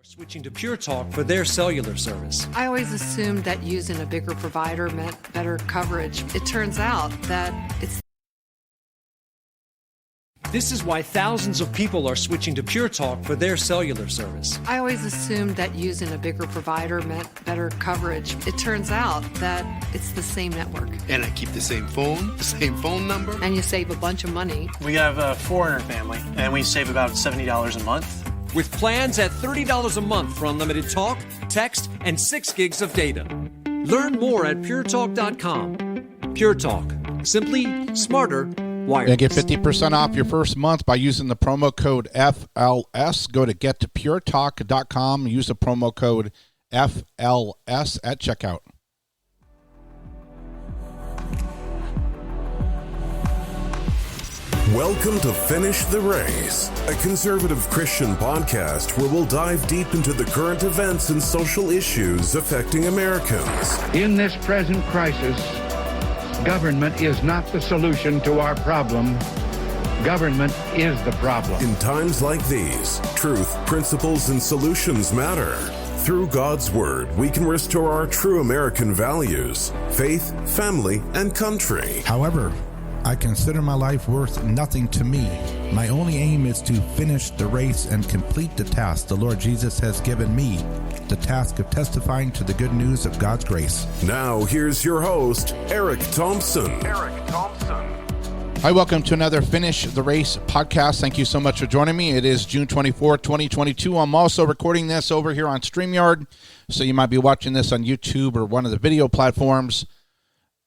Switching to Pure Talk for their cellular service. I always assumed that using a bigger provider meant better coverage. It turns out that it's... This is why thousands of people are switching to Pure Talk for their cellular service. I always assumed that using a bigger provider meant better coverage. It turns out that it's the same network. And I keep the same phone number. And you save a bunch of money. We have a foreigner family, and we save about $70 a month. With plans at $30 a month for unlimited talk, text, and 6 gigs of data. Learn more at puretalk.com. Pure Talk. Simply smarter wireless. And get 50% off your first month by using the promo code FLS. Go to gettopuretalk.com. Use the promo code FLS at checkout. Welcome to Finish the Race, a conservative Christian podcast where we'll dive deep into the current events and social issues affecting Americans. In this present crisis, government is not the solution to our problem. Government is the problem. In times like these, truth, principles, and solutions matter. Through God's Word, we can restore our true American values, faith, family, and country. However, I consider my life worth nothing to me. My only aim is to finish the race and complete the task the Lord Jesus has given me, the task of testifying to the good news of God's grace. Now, here's your host, Eric-Thompson. Hi, welcome to another Finish the Race podcast. Thank you so much for joining me. It is June 24th, 2022. I'm also recording this over here on StreamYard, so you might be watching this on YouTube or one of the video platforms.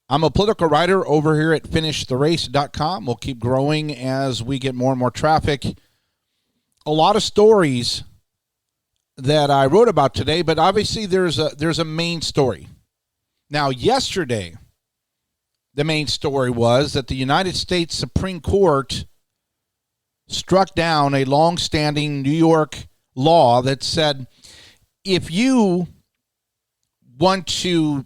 I'm a political writer over here at finishtherace.com. We'll keep growing as we get more and more traffic. A lot of stories that I wrote about today, but obviously there's a main story. Now, yesterday, the main story was that the United States Supreme Court struck down a long-standing New York law that said if you want to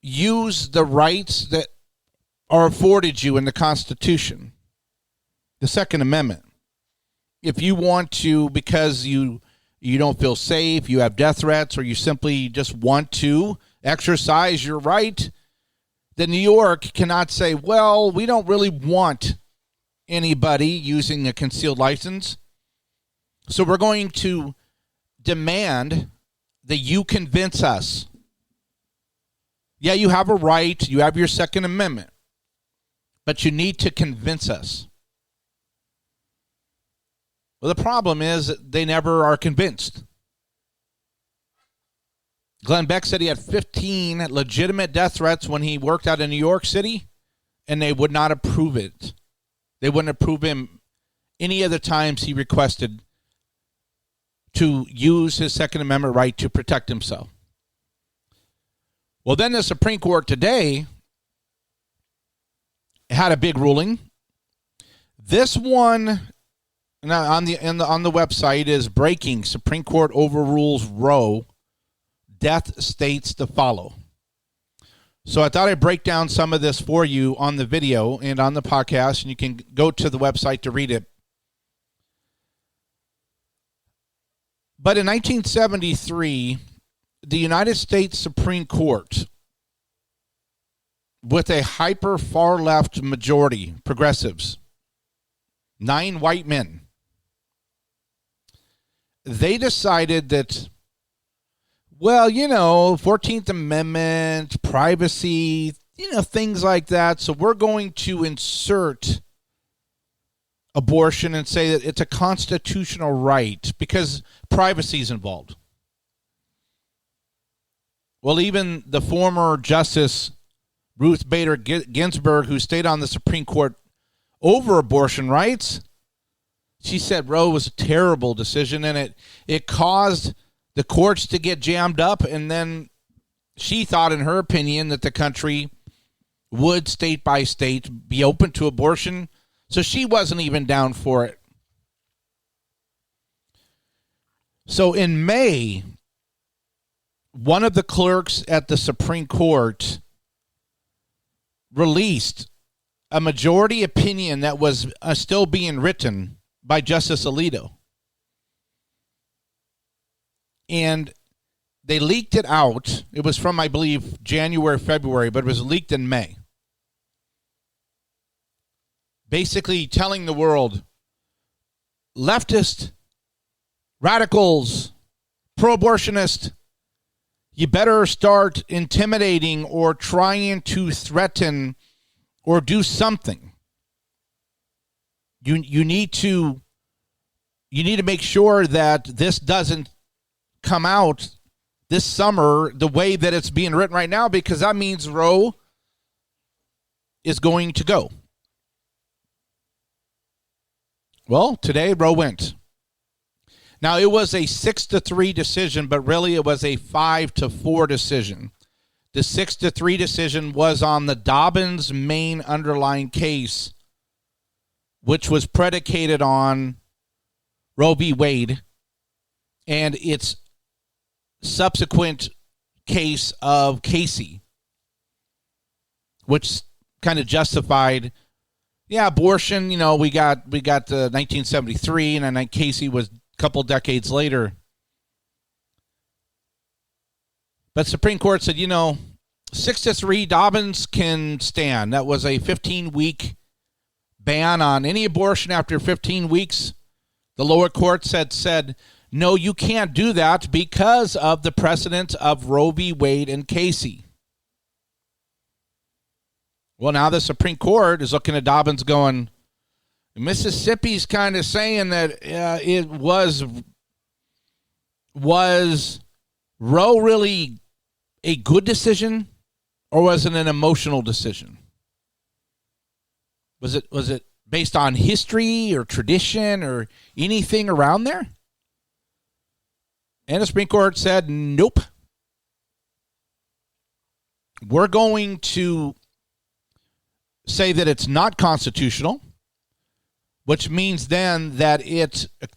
use the rights that are afforded you in the Constitution, the Second Amendment, if you want to, because you don't feel safe, you have death threats, or you simply just want to exercise your right, then New York cannot say, well, we don't really want anybody using a concealed license, so we're going to demand that you convince us. Yeah, you have a right, you have your Second Amendment, but you need to convince us. Well, the problem is that they never are convinced. Glenn Beck said he had 15 legitimate death threats when he worked out in New York City, and they would not approve it. They wouldn't approve him any of the times he requested to use his Second Amendment right to protect himself. Well, then the Supreme Court today had a big ruling. This one on the website is breaking. Supreme Court overrules Roe. Death states to follow. So I thought I'd break down some of this for you on the video and on the podcast, and you can go to the website to read it. But in 1973, the United States Supreme Court, with a hyper far left majority, progressives, 9 white men, they decided that, well, 14th Amendment, privacy, things like that. So we're going to insert abortion and say that it's a constitutional right because privacy is involved. Well, even the former Justice Ruth Bader Ginsburg, who stayed on the Supreme Court over abortion rights, she said Roe was a terrible decision, and it caused the courts to get jammed up, and then she thought, in her opinion, that the country would, state by state, be open to abortion, so she wasn't even down for it. So in May, one of the clerks at the Supreme Court released a majority opinion that was still being written by Justice Alito. And they leaked it out. It was from, I believe, January, February, but it was leaked in May. Basically telling the world, leftist, radicals, pro-abortionist, you better start intimidating or trying to threaten or do something. You need to make sure that this doesn't come out this summer the way that it's being written right now, because that means Roe is going to go. Well, today Roe went. Now, it was a 6-3 decision, but really it was a 5-4 decision. The 6-3 decision was on the Dobbins main underlying case, which was predicated on Roe v. Wade and its subsequent case of Casey, which kind of justified, abortion. We got 1973, and then Casey was a couple decades later. But Supreme Court said, 6-3, Dobbins can stand. That was a 15-week ban on any abortion after 15 weeks. The lower court said, no, you can't do that because of the precedent of Roe v. Wade and Casey. Well, now the Supreme Court is looking at Dobbins going, Mississippi's kind of saying that it was Roe really a good decision, or was it an emotional decision? Was it based on history or tradition or anything around there? And the Supreme Court said, nope. We're going to say that it's not constitutional, which means then that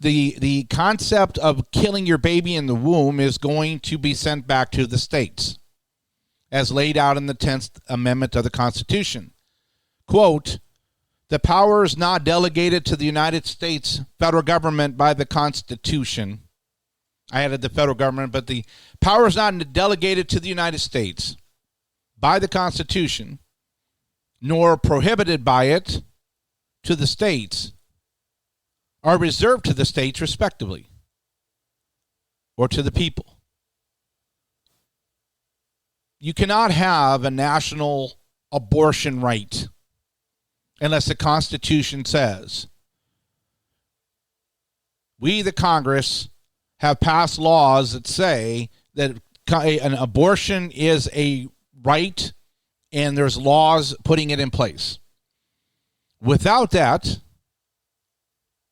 the concept of killing your baby in the womb is going to be sent back to the states, as laid out in the 10th Amendment of the Constitution. Quote, the power is not delegated to the United States federal government by the Constitution. I added the federal government, but the power is not delegated to the United States by the Constitution, nor prohibited by it to the states, are reserved to the states respectively, or to the people. You cannot have a national abortion right unless the Constitution says, we, the Congress, have passed laws that say that an abortion is a right and there's laws putting it in place. Without that,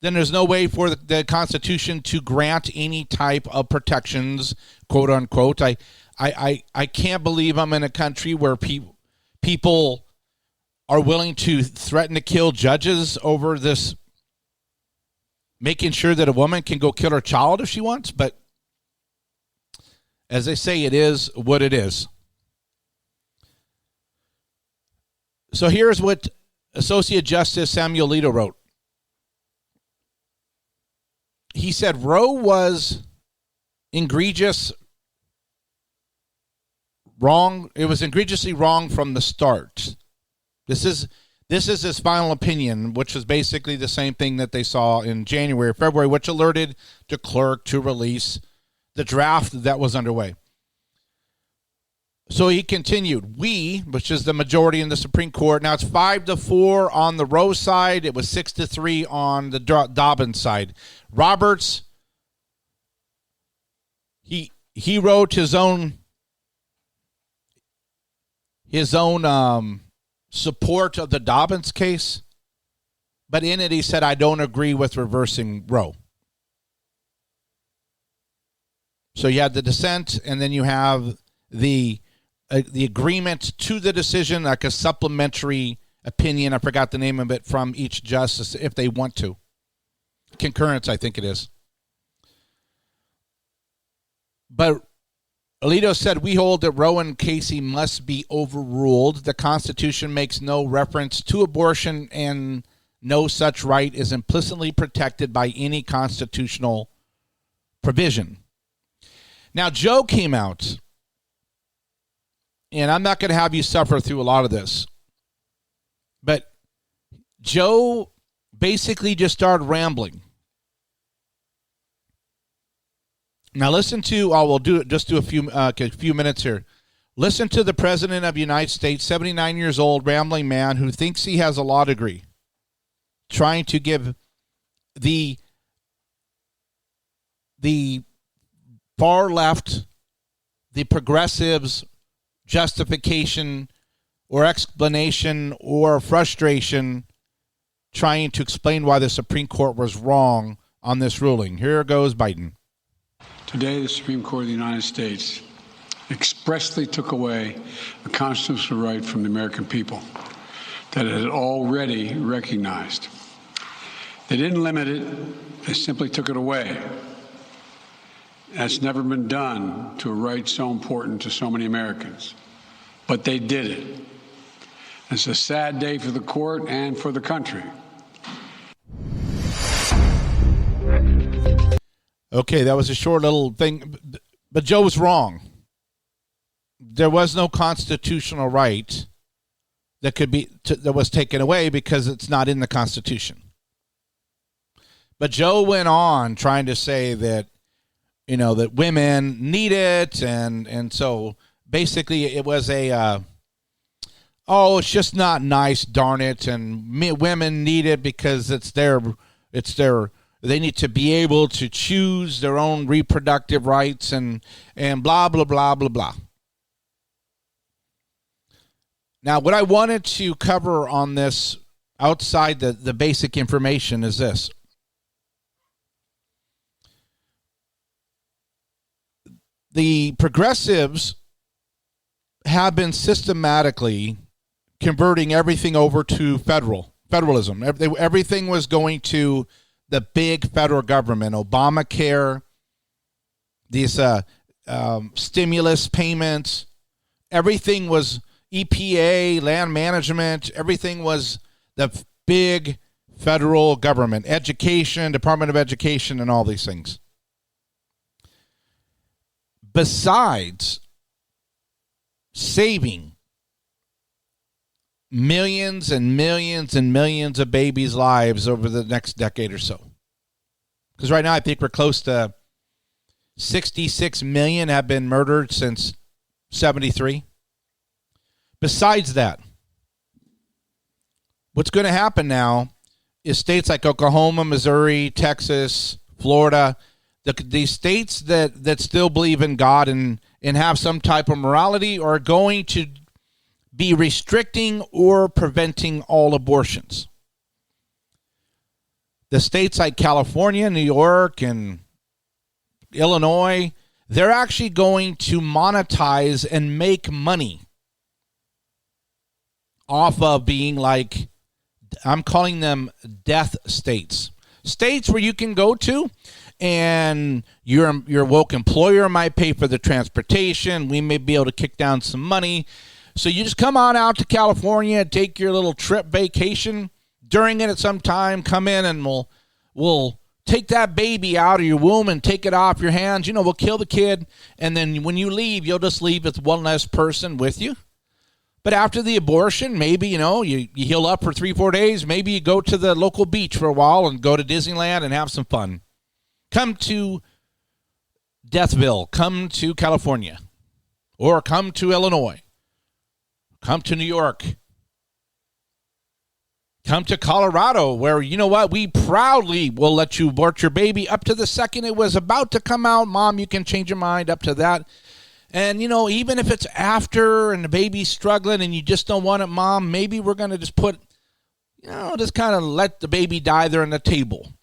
then there's no way for the Constitution to grant any type of protections, quote unquote. I can't believe I'm in a country where people are willing to threaten to kill judges over this, making sure that a woman can go kill her child if she wants. But as they say, it is what it is. So here's what Associate Justice Samuel Alito wrote. He said Roe was egregious wrong. It was egregiously wrong from the start. This is his final opinion, which was basically the same thing that they saw in January or February, which alerted the clerk to release the draft that was underway. So he continued, we, which is the majority in the Supreme Court, now it's 5-4 on the Roe side. It was 6-3 on the Dobbins side. Roberts, he wrote his own support of the Dobbins case, but in it he said, I don't agree with reversing Roe. So you have the dissent, and then you have the agreement to the decision, like a supplementary opinion. I forgot the name of it, from each justice if they want to. Concurrence, I think it is. But Alito said, we hold that Roe and Casey must be overruled. The Constitution makes no reference to abortion, and no such right is implicitly protected by any constitutional provision. Now, Joe came out, and I'm not going to have you suffer through a lot of this, but Joe basically just started rambling. Now, listen to, we'll do a few minutes here. Listen to the President of the United States, 79 years old, rambling man who thinks he has a law degree, trying to give the far left, the progressives, justification or explanation or frustration, trying to explain why the Supreme Court was wrong on this ruling. Here goes Biden. Today, the Supreme Court of the United States expressly took away a constitutional right from the American people that it had already recognized. They didn't limit it, they simply took it away. That's never been done to a right so important to so many Americans. But they did it. It's a sad day for the court and for the country. Okay, that was a short little thing, but Joe was wrong. There was no constitutional right that was taken away because it's not in the Constitution. But Joe went on trying to say that, that women need it, and so basically it was it's just not nice, darn it, and women need it because they need to be able to choose their own reproductive rights and blah, blah, blah, blah, blah. Now, what I wanted to cover on this outside the basic information is this. The progressives have been systematically converting everything over to federalism. Everything was going to the big federal government, Obamacare, these stimulus payments, everything was EPA, land management, everything was the big federal government, education, Department of Education, and all these things. Besides saving millions and millions and millions of babies' lives over the next decade or so. Because right now I think we're close to 66 million have been murdered since 73. Besides that, what's going to happen now is states like Oklahoma, Missouri, Texas, Florida, these states that still believe in God and have some type of morality are going to be restricting or preventing all abortions. The states like California, New York, and Illinois, they're actually going to monetize and make money off of being like, I'm calling them death states. States where you can go to and your woke employer might pay for the transportation. We may be able to kick down some money. So you just come on out to California, take your little trip vacation. During it at some time, come in and we'll take that baby out of your womb and take it off your hands. We'll kill the kid. And then when you leave, you'll just leave with one less person with you. But after the abortion, maybe, you heal up for 3-4 days. Maybe you go to the local beach for a while and go to Disneyland and have some fun. Come to Deathville. Come to California. Or come to Illinois. Come to New York. Come to Colorado, where, you know what, we proudly will let you abort your baby up to the second it was about to come out. Mom, you can change your mind up to that. And, even if it's after and the baby's struggling and you just don't want it, Mom, maybe we're going to just put, just kind of let the baby die there on the table.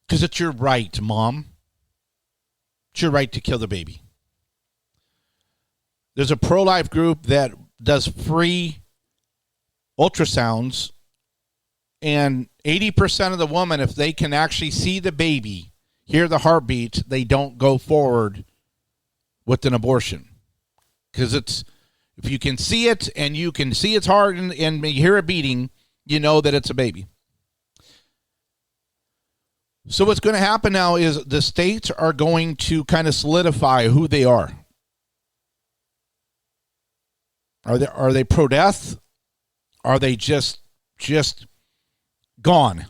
Because it's your right, Mom. It's your right to kill the baby. There's a pro-life group that does free ultrasounds, and 80% of the women, if they can actually see the baby, hear the heartbeat, they don't go forward with an abortion. Because if you can see it and you can see its heart and you hear it beating, you know that it's a baby. So what's going to happen now is the states are going to kind of solidify who they are. Are they pro-death? Are they just gone?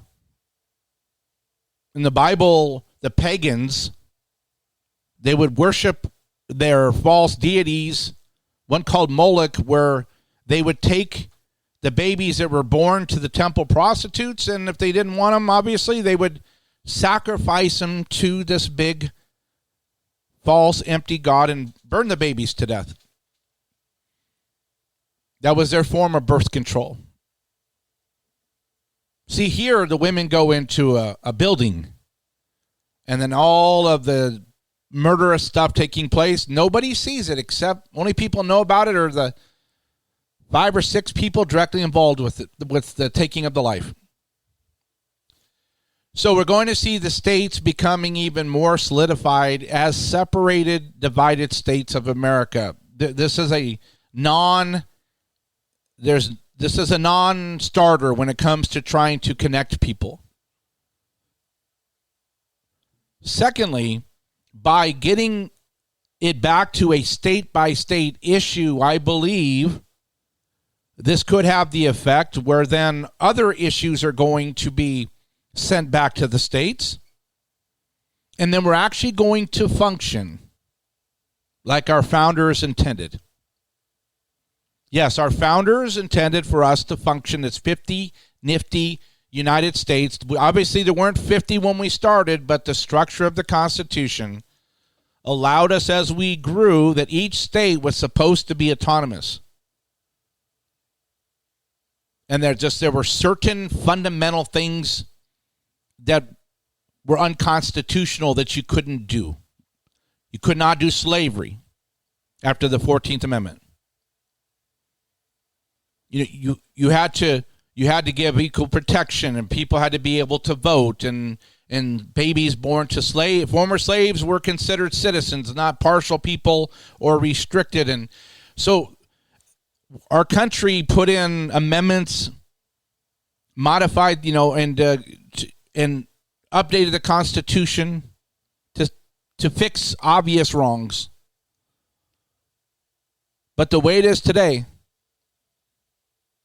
In the Bible, the pagans, they would worship their false deities, one called Moloch, where they would take the babies that were born to the temple prostitutes, and if they didn't want them, obviously, they would sacrifice them to this big false empty god and burn the babies to death. That was their form of birth control. See, here the women go into a building, and then all of the murderous stuff taking place, nobody sees it except only people know about it are the 5 or 6 people directly involved with it, with the taking of the life. So we're going to see the states becoming even more solidified as separated, divided states of America. This is a non-starter when it comes to trying to connect people. Secondly, by getting it back to a state-by-state issue, I believe this could have the effect where then other issues are going to be sent back to the states, and then we're actually going to function like our founders intended. Yes, our founders intended for us to function as 50 nifty United States. Obviously, there weren't 50 when we started, but the structure of the Constitution allowed us as we grew that each state was supposed to be autonomous. And there were certain fundamental things that were unconstitutional that you couldn't do. You could not do slavery after the 14th Amendment. You had to give equal protection, and people had to be able to vote, and babies born to former slaves were considered citizens, not partial people or restricted. And so our country put in amendments, modified, and updated the Constitution to fix obvious wrongs. But the way it is today,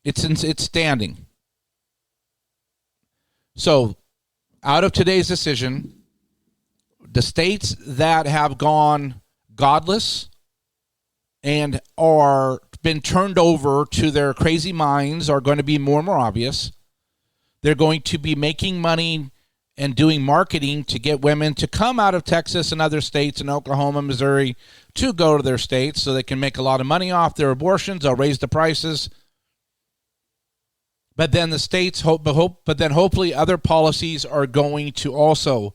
it's standing. So, out of today's decision, the states that have gone godless and are been turned over to their crazy minds are going to be more and more obvious. They're going to be making money and doing marketing to get women to come out of Texas and other states and Oklahoma, Missouri to go to their states so they can make a lot of money off their abortions. They'll raise the prices. But then the states but then hopefully other policies are going to also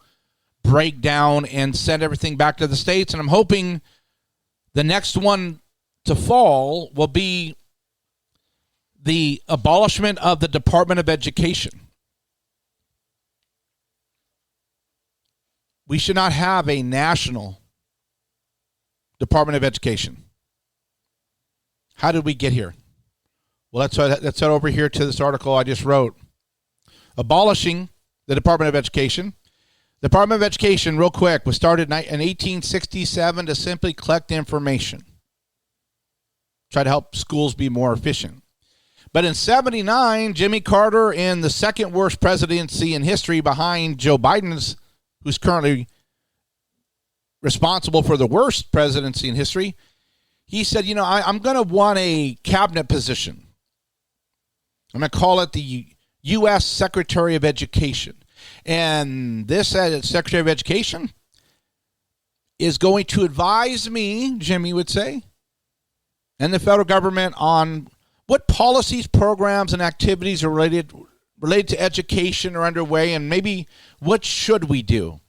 break down and send everything back to the states. And I'm hoping the next one to fall will be the abolishment of the Department of Education. We should not have a national Department of Education. How did we get here? Well, let's head over here to this article I just wrote. Abolishing the Department of Education. The Department of Education, real quick, was started in 1867 to simply collect information. Try to help schools be more efficient. But in 1979, Jimmy Carter, in the second worst presidency in history behind Joe Biden's, who's currently responsible for the worst presidency in history, he said, I'm going to want a cabinet position. I'm going to call it the U.S. Secretary of Education. And this Secretary of Education is going to advise me, Jimmy would say, and the federal government on what policies, programs, and activities are related to education are underway, and maybe what should we do.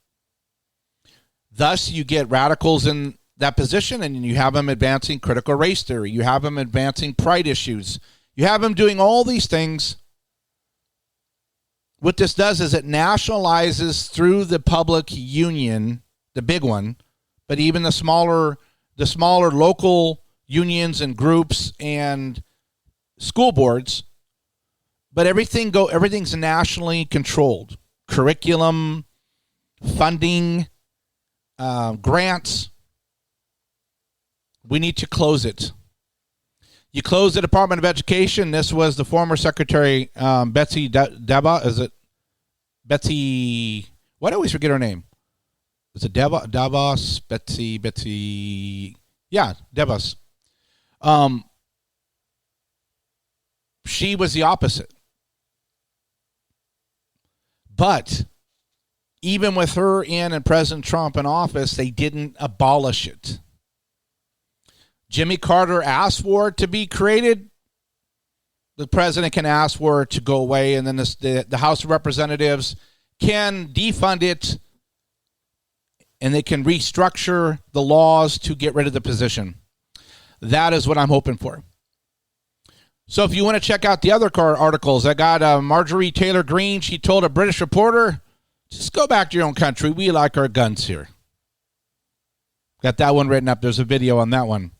Thus, you get radicals in that position, and you have them advancing critical race theory. You have them advancing pride issues. You have them doing all these things. What this does is it nationalizes through the public union, the big one, but even the smaller local unions and groups and school boards. But everything's nationally controlled. Curriculum, funding, grants. We need to close it. You close the Department of Education. This was the former Secretary, Betsy Deba. Is it Betsy? Why do I always forget her name? Is it Dabas? Betsy. Yeah, Debas. She was the opposite. But even with her and President Trump in office, they didn't abolish it. Jimmy Carter asked for it to be created. The president can ask for it to go away, and then the House of Representatives can defund it, and they can restructure the laws to get rid of the position. That is what I'm hoping for. So if you want to check out the other articles, I got Marjorie Taylor Greene. She told a British reporter, just go back to your own country. We like our guns here. Got that one written up. There's a video on that one.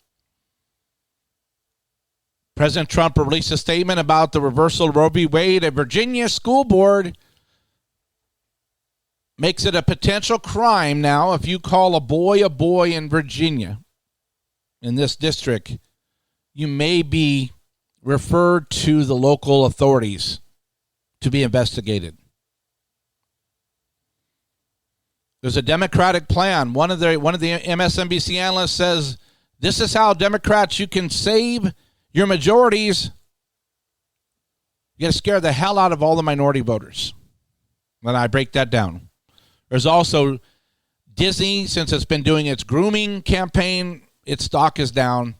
President Trump released a statement about the reversal of Roe v. Wade. A Virginia school board makes it a potential crime now if you call a boy in Virginia, in this district, you may be referred to the local authorities to be investigated. There's a Democratic plan. One of the MSNBC analysts says, this is how Democrats, you can save your majorities. You got to scare the hell out of all the minority voters. And I break that down. There's also Disney, since it's been doing its grooming campaign, its stock is down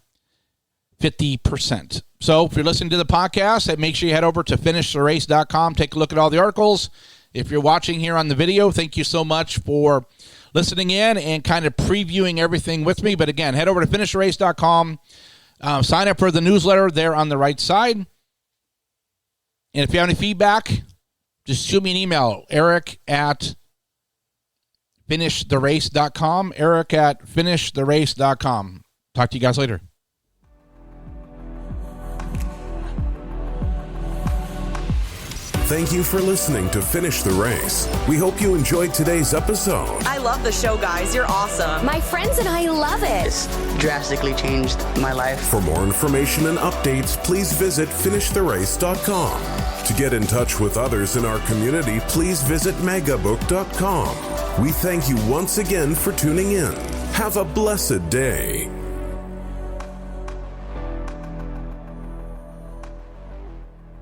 50%. So if you're listening to the podcast, make sure you head over to finishtherace.com. Take a look at all the articles. If you're watching here on the video, thank you so much for listening in and kind of previewing everything with me. But again, head over to finishtherace.com. Sign up for the newsletter there on the right side. And if you have any feedback, just shoot me an email, eric@finishtherace.com, eric@finishtherace.com. Talk to you guys later. Thank you for listening to Finish the Race. We hope you enjoyed today's episode. I love the show, guys. You're awesome. My friends and I love it. It's drastically changed my life. For more information and updates, please visit finishtherace.com. To get in touch with others in our community, please visit megabook.com. We thank you once again for tuning in. Have a blessed day.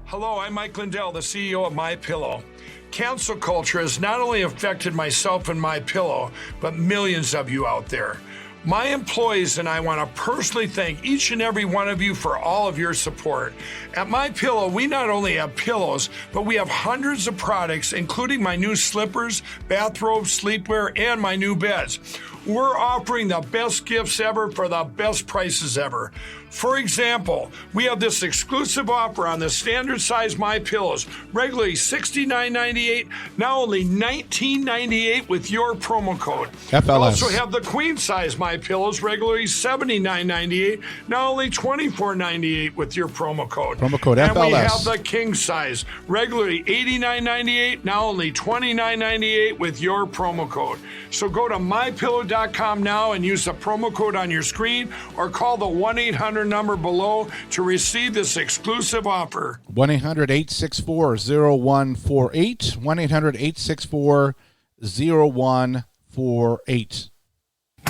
Hello, I'm Mike Lindell, the CEO of MyPillow. Cancel culture has not only affected myself and MyPillow, but millions of you out there. My employees and I want to personally thank each and every one of you for all of your support. At MyPillow, we not only have pillows, but we have hundreds of products, including my new slippers, bathrobes, sleepwear, and my new beds. We're offering the best gifts ever for the best prices ever. For example, we have this exclusive offer on the standard size MyPillows, regularly $69.98, now only $19.98 with your promo code. FLS. We also have the queen size MyPillows, regularly $79.98, now only $24.98 with your promo code. Promo code and FLS. We have the king size, regularly $89.98, now only $29.98 with your promo code. So go to mypillow.com now and use the promo code on your screen, or call the 1-800 number below to receive this exclusive offer. 1-800-864-0148. 1-800-864-0148.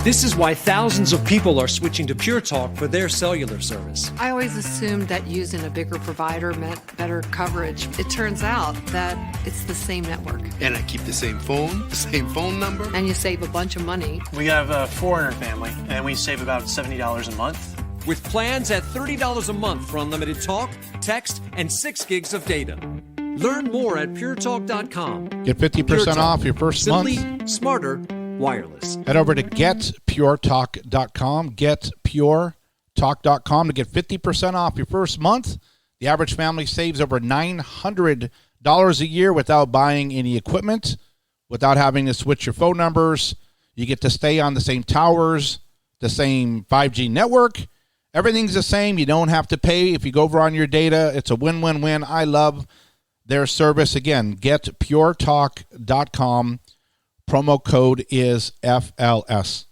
This is why thousands of people are switching to Pure Talk for their cellular service. I always assumed that using a bigger provider meant better coverage. It turns out that it's the same network. And I keep the same phone number. And you save a bunch of money. We have a 4-earner family, and we save about $70 a month. With plans at $30 a month for unlimited talk, text, and 6 gigs of data. Learn more at puretalk.com. Get 50% off your first Simply month. smarter, wireless. Head over to getpuretalk.com, getpuretalk.com to get 50% off your first month. The average family saves over $900 a year without buying any equipment, without having to switch your phone numbers. You get to stay on the same towers, the same 5G network. Everything's the same. You don't have to pay if you go over on your data. It's a win-win-win. I love their service. Again, getpuretalk.com. Promo code is FLS.